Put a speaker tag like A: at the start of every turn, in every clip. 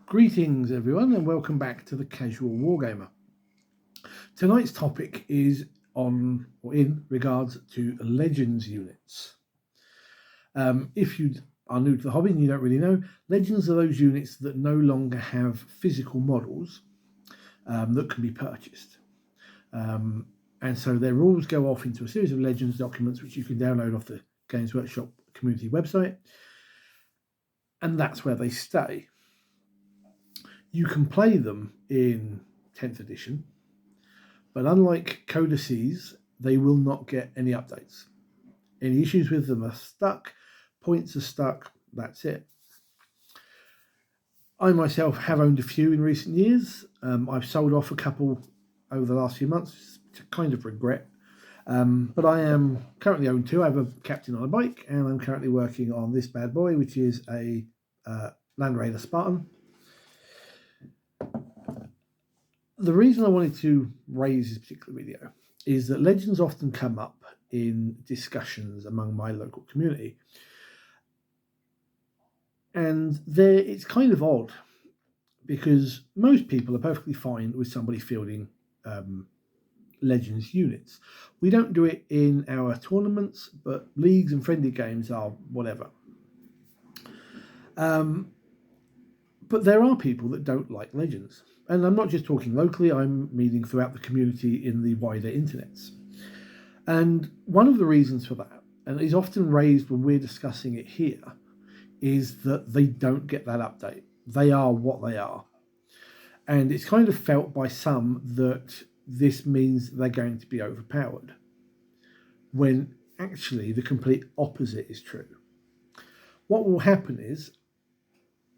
A: Greetings everyone and welcome back to the Casual Wargamer. Tonight's topic is on or in regards to Legends units. If you are new to the hobby and you don't really know, Legends are those units that no longer have physical models that can be purchased. And so their rules go off into a series of Legends documents which you can download off the Games Workshop community website, and that's where they stay. You can play them in 10th edition, but unlike codices, they will not get any updates. Any issues with them are stuck, points are stuck, that's it. I myself have owned a few in recent years. I've sold off a couple over the last few months, to kind of regret. But I am currently owned two. I have a Captain on a bike, and I'm currently working on this bad boy, which is a Land Raider Spartan. The reason I wanted to raise this particular video is that Legends often come up in discussions among my local community. And it's kind of odd because most people are perfectly fine with somebody fielding Legends units. We don't do it in our tournaments, but leagues and friendly games are whatever. But there are people that don't like Legends. And I'm not just talking locally, I'm meaning throughout the community in the wider internets. And one of the reasons for that, and is often raised when we're discussing it here, is that they don't get that update. They are what they are. And it's kind of felt by some that this means they're going to be overpowered, when actually the complete opposite is true. What will happen is,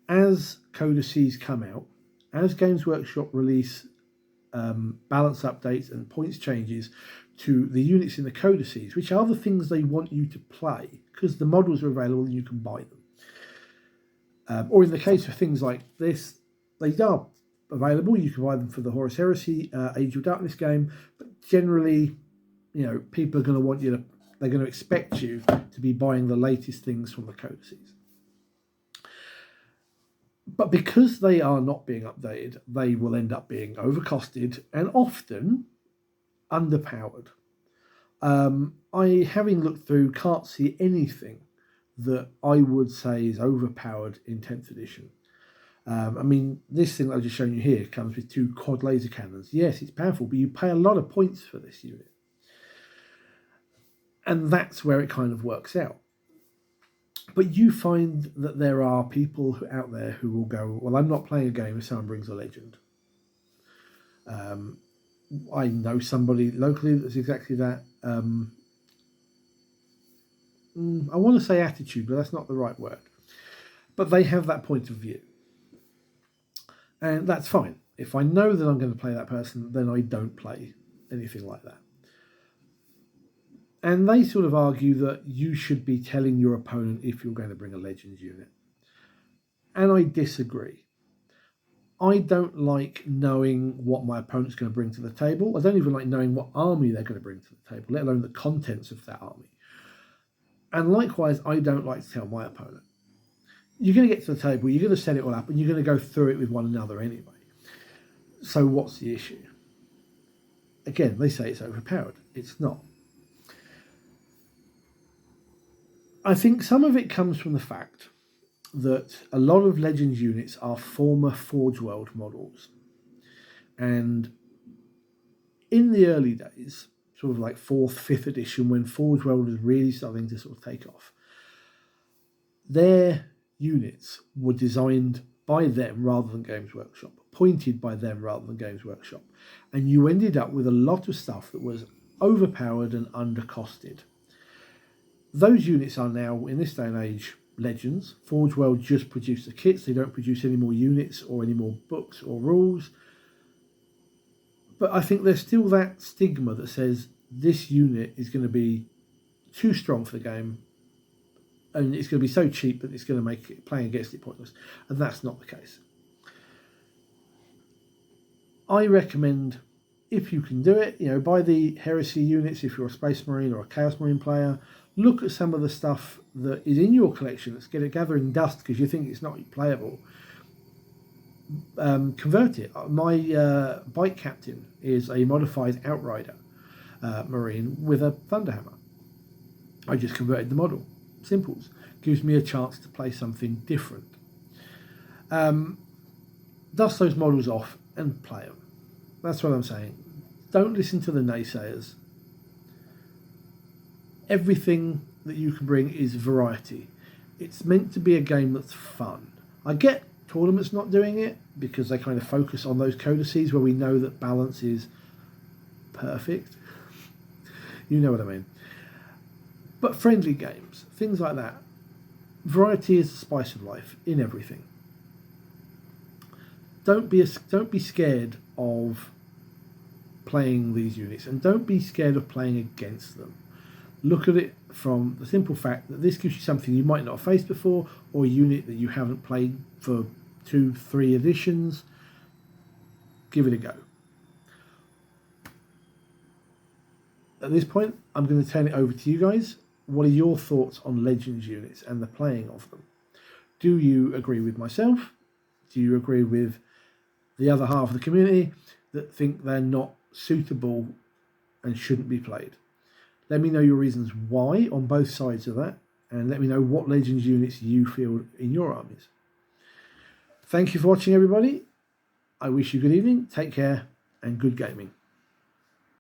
A: as codices come out, as Games Workshop release balance updates and points changes to the units in the codices, which are the things they want you to play, because the models are available and you can buy them. Or in the case of things like this, they are available. You can buy them for the Horus Heresy Age of Darkness game, but generally, people are going to want you to, they're going to expect you to be buying the latest things from the codices. But because they are not being updated, they will end up being overcosted and often underpowered. I, having looked through, can't see anything that I would say is overpowered in 10th edition. This thing that I've just shown you here comes with 2 quad laser cannons. Yes, it's powerful, but you pay a lot of points for this unit. And that's where it kind of works out. But you find that there are people out there who will go, well, I'm not playing a game if someone brings a Legend. I know somebody locally that's exactly that. I want to say attitude, but that's not the right word. But they have that point of view. And that's fine. If I know that I'm going to play that person, then I don't play anything like that. And they sort of argue that you should be telling your opponent if you're going to bring a Legends unit. And I disagree. I don't like knowing what my opponent's going to bring to the table. I don't even like knowing what army they're going to bring to the table, let alone the contents of that army. And likewise, I don't like to tell my opponent. You're going to get to the table, you're going to set it all up, and you're going to go through it with one another anyway. So what's the issue? Again, they say it's overpowered. It's not. I think some of it comes from the fact that a lot of Legends units are former Forge World models. And in the early days, sort of like 4th, 5th edition, when Forge World was really starting to sort of take off, their units were designed by them rather than Games Workshop, pointed by them rather than Games Workshop. And you ended up with a lot of stuff that was overpowered and undercosted. Those units are now, in this day and age, Legends. Forge World just produce the kits. They don't produce any more units or any more books or rules. But I think there's still that stigma that says this unit is going to be too strong for the game and it's going to be so cheap that it's going to make playing against it pointless. And that's not the case. I recommend, if you can do it, buy the Heresy units if you're a Space Marine or a Chaos Marine player. Look at some of the stuff that is in your collection that's gathering dust because you think it's not playable. convert it. My bike captain is a modified Outrider Marine with a Thunderhammer. I just converted the model. Simples. Gives me a chance to play something different. Dust those models off and play them. That's what I'm saying. Don't listen to the naysayers. Everything that you can bring is variety. It's meant to be a game that's fun. I get tournaments not doing it because they kind of focus on those codices where we know that balance is perfect. You know what I mean. But friendly games, things like that. Variety is the spice of life in everything. Don't be scared of playing these units, and don't be scared of playing against them. Look at it from the simple fact that this gives you something you might not have faced before, or a unit that you haven't played for 2-3 editions. Give it a go. At this point, I'm going to turn it over to you guys. What are your thoughts on Legends units and the playing of them? Do you agree with myself? Do you agree with the other half of the community that think they're not suitable and shouldn't be played? Let me know your reasons why on both sides of that, and let me know what Legends units you field in your armies. Thank you for watching, everybody. I wish you good evening, take care, and good gaming.